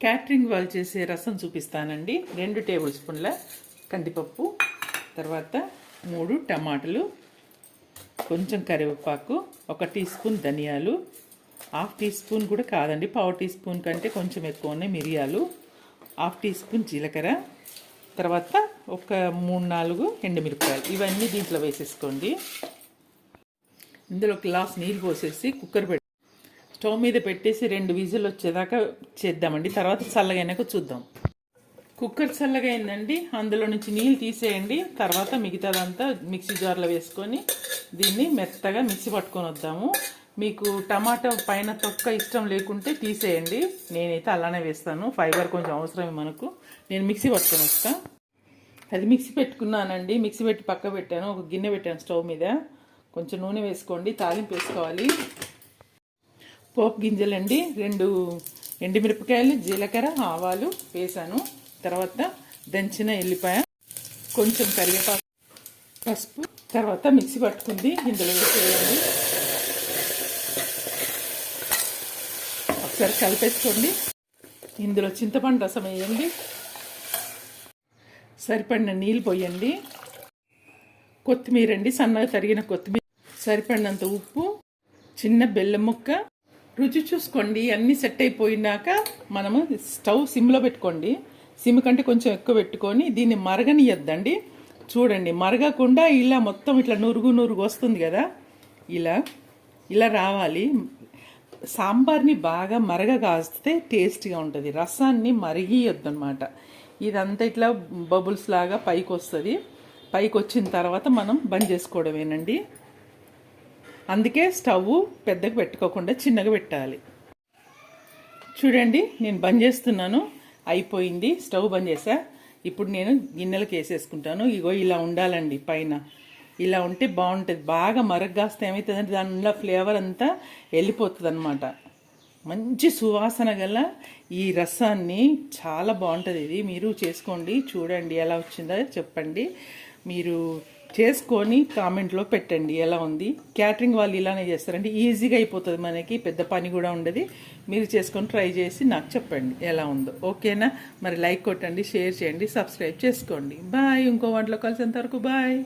Catering వాళ్ళు చేసే రసం చూపిస్తానండి. 2 టేబుల్ స్పూన్ల కందిపప్పు, తర్వాత 3 టమాటాలు, కొంచెం కరివేపాకు, 1 టీ స్పూన్ ధనియాలు, హాఫ్ టీ స్పూన్ కూడా కాదండి, పావు టీ స్పూన్ కంటే కొంచెం ఎక్కువనే మిరియాలు, హాఫ్ టీ స్పూన్ జీలకర్ర, తర్వాత ఒక 3-4 ఎండుమిరపకాయలు. ఇవన్నీ దీంట్లో వేసేసుకోండి. ఇందులో గ్లాస్ నీళ్ళు పోసేసి కుక్కర్ స్టవ్ మీద పెట్టేసి 2 విజిల్ వచ్చేదాకా చేద్దామండి. తర్వాత చల్లగైనాక చూద్దాం. కుక్కర్ చల్లగా అయిందండి. అందులో నుంచి నీళ్ళు తీసేయండి. తర్వాత మిగతాదంతా మిక్సీ జార్లో వేసుకొని దీన్ని మెత్తగా మిక్సీ పట్టుకొని వద్దాము. మీకు టమాటా పైన తొక్క ఇష్టం లేకుంటే తీసేయండి. నేనైతే అలానే వేస్తాను, ఫైబర్ కొంచెం అవసరమే మనకు. నేను మిక్సీ పట్టుకొని వస్తాను. అది మిక్సీ పెట్టుకున్నానండి. మిక్సీ పెట్టి పక్క పెట్టాను. ఒక గిన్నె పెట్టాను స్టవ్ మీద. కొంచెం నూనె వేసుకోండి, తాలింపు వేసుకోవాలి. పోపు గింజలండి, 2 ఎండుమిరపకాయలు, జీలకర్ర, ఆవాలు వేసాను. తర్వాత దంచిన ఎల్లిపాయ, కొంచెం కరివేపాకు, పసుపు, తర్వాత మిక్సీ పట్టుకుంది ఇందులో వేసేయండి. ఒకసారి కలిపేసుకోండి. ఇందులో చింతపండు రసం వేయండి. సరిపడిన నీళ్ళు పోయండి. కొత్తిమీర అండి, సన్నగా తరిగిన కొత్తిమీర, సరిపడినంత ఉప్పు, చిన్న బెల్లం ముక్క. రుచి చూసుకోండి. అన్నీ సెట్ అయిపోయినాక మనము స్టవ్ సిమ్లో పెట్టుకోండి. సిమ్ కంటే కొంచెం ఎక్కువ పెట్టుకొని దీన్ని మరగనియద్దండి. చూడండి, మరగకుండా ఇలా మొత్తం ఇట్లా నురుగు వస్తుంది కదా, ఇలా రావాలి. సాంబార్ని బాగా మరగగాస్తే టేస్ట్గా ఉంటుంది. రసాన్ని మరిగియొద్దు అనమాట. ఇదంతా ఇట్లా బబుల్స్ లాగా పైకి వస్తుంది. పైకి వచ్చిన తర్వాత మనం బంద్ చేసుకోవడమేనండి. అందుకే స్టవ్ పెద్దగా పెట్టుకోకుండా చిన్నగా పెట్టాలి. చూడండి, నేను బంద్ చేస్తున్నాను. అయిపోయింది, స్టవ్ బంద్ చేసా. ఇప్పుడు నేను గిన్నెలకు వేసేసుకుంటాను. ఇగో ఇలా ఉండాలండి. పైన ఇలా ఉంటే బాగుంటుంది. బాగా మరగ్గాస్తే ఏమవుతుందంటే దానిలో ఫ్లేవర్ అంతా వెళ్ళిపోతుంది అనమాట. మంచి సువాసన గల ఈ రసాన్ని చాలా బాగుంటుంది. ఇది మీరు చేసుకోండి, చూడండి ఎలా వచ్చిందో చెప్పండి. మీరు చేసుకొని కామెంట్లో పెట్టండి ఎలా ఉంది. క్యాటరింగ్ వాళ్ళు ఇలానే చేస్తారండి, ఈజీగా అయిపోతుంది మనకి, పెద్ద పని కూడా ఉండదు. మీరు చేసుకొని ట్రై చేసి నాకు చెప్పండి ఎలా ఉందో. ఓకేనా? మరి లైక్ కొట్టండి, షేర్ చేయండి, సబ్స్క్రైబ్ చేసుకోండి. బాయ్. ఇంకో వంటలో కలిసేంత వరకు బాయ్.